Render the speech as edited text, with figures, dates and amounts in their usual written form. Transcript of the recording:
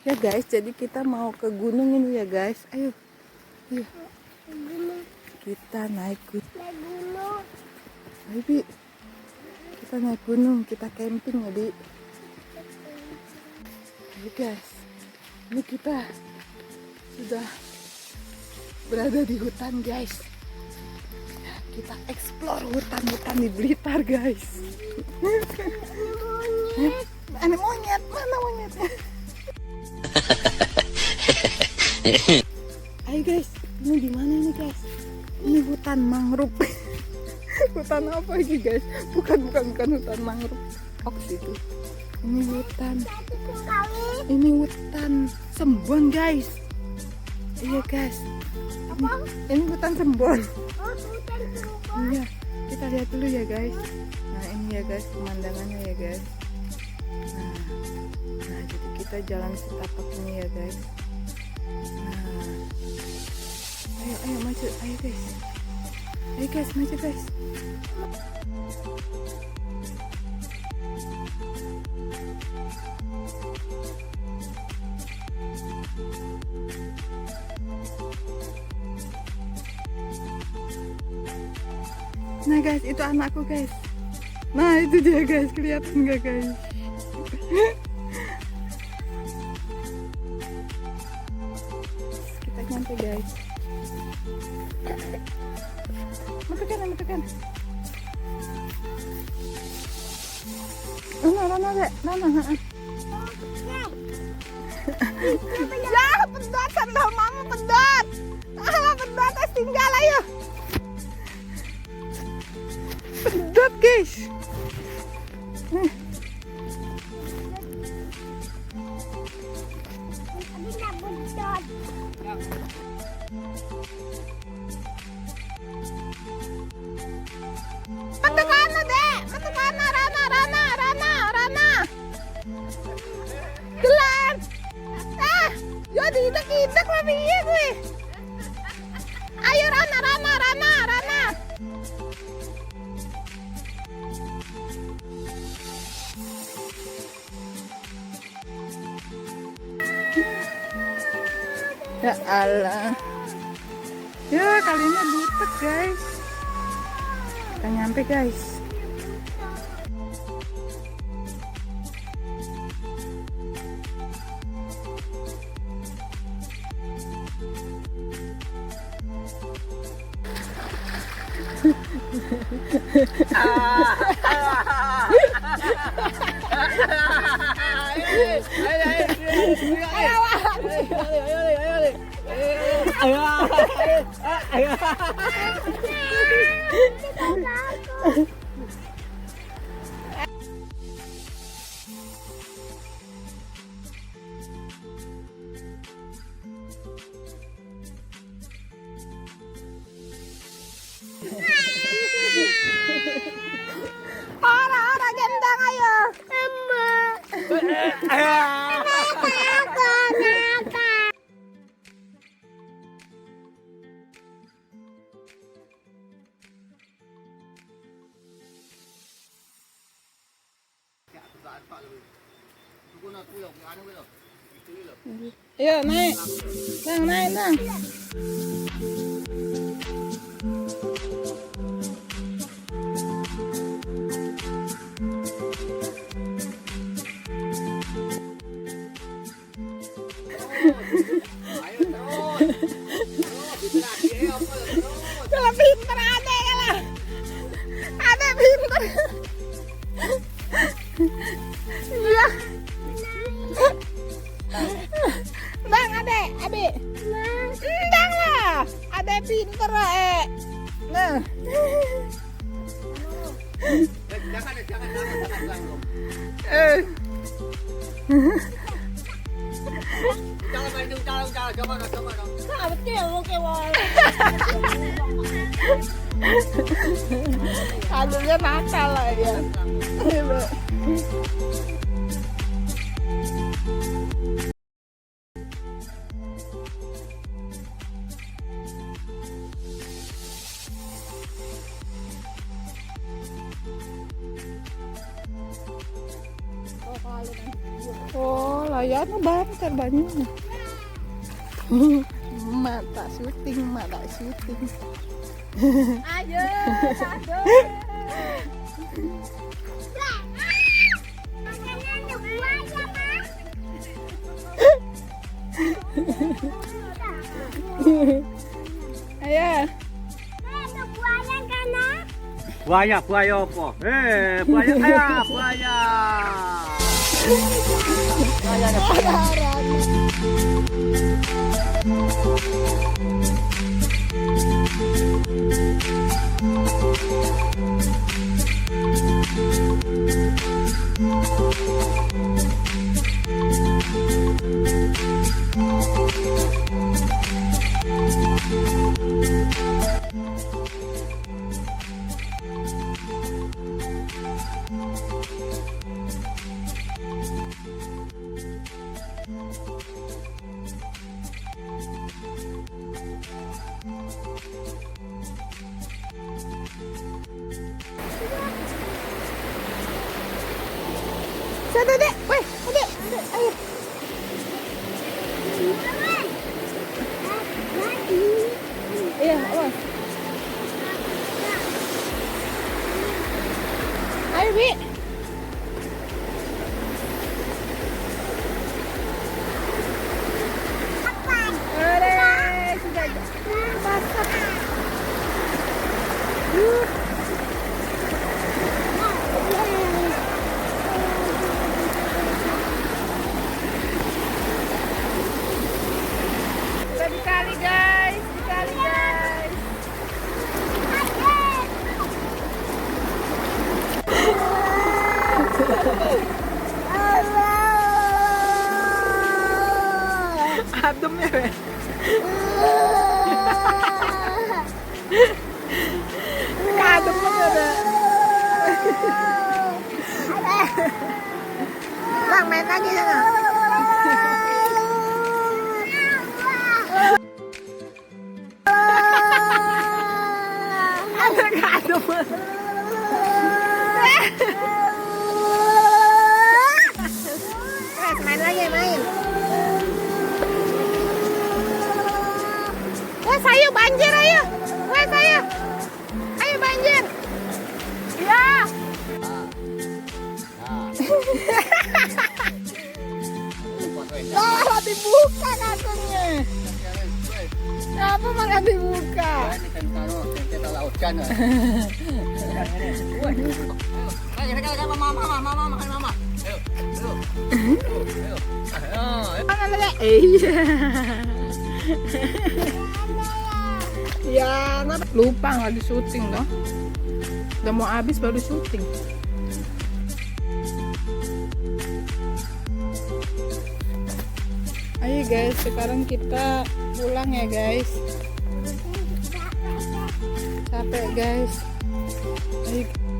Ya guys, jadi kita mau ke gunung ini ya guys. Ayo. Ayo. Kita naik gunung. Ayo Bi. Kita naik gunung, kita camping ya Bi. Ayo guys. Ini kita sudah berada di hutan guys. Kita explore hutan-hutan di Blitar guys. Ada monyet, mana monyetnya? Ayo guys, ini di mana nih guys? Ini hutan mangrove. Hutan apa ini guys? Bukan hutan mangrove. Oks itu. Ini hutan Sembon guys. Iya guys. Ini hutan Sembon. Iya, kita lihat dulu ya guys. Nah ini ya guys pemandangannya ya guys. Nah jadi kita jalan setapak ini ya guys. Nah, ayo maju, ayo guys, maju guys. Nah guys, itu anakku guys. Nah itu dia guys, kelihatan nggak guys? Kita nyampe guys. Metekan. Rana dek, Rana. Ya, pedot sandal mama pedot. Pedot tinggal ayo. Pedot guys. Metekana dek, metekana Rana. Gelan. Yo diidak tapi iya gue. Ayo Rana. Ya Allah. Ya kali ini butek guys. Kita nyampe guys. Orang gendang ayo. Ayo naik. Nang. Kalau pinter ada kalah. Ada pinter. Iya. Bang adek. Endang lah. Ada pinter lah Nah. Jangan. Sahabat kewal. Aduhnya nakal lah ya. Oh, Ayan na banter banyak. Mata syuting, mata syuting. Ayo, aduh. Ayo. Buaya, buaya apa? Buaya kaya, buaya. Buaya ada buaya. Satu dek, weh, adik, ayo. Iya, awas. Ayo, Bi. Oleh, sudah masak. Dikali guys, dikali guys. Adem ya, Be. Adem banget ya. Bang, main lagi sana. Adem. Main lagi, main. Wes, ayo banjir, ayo. Wes, ayo. Ayo banjir. Ya. Lah, dibuka katanya. Kenapa malah dibuka? Ini kan taruh kita lautkan. Ayo, mama, makan mama. Ayo, ayo. Mana lagi? Iya. Ya, lupa lagi syuting loh. Udah mau habis baru syuting. Ayo guys, sekarang kita pulang ya guys. Capek guys. Ayo.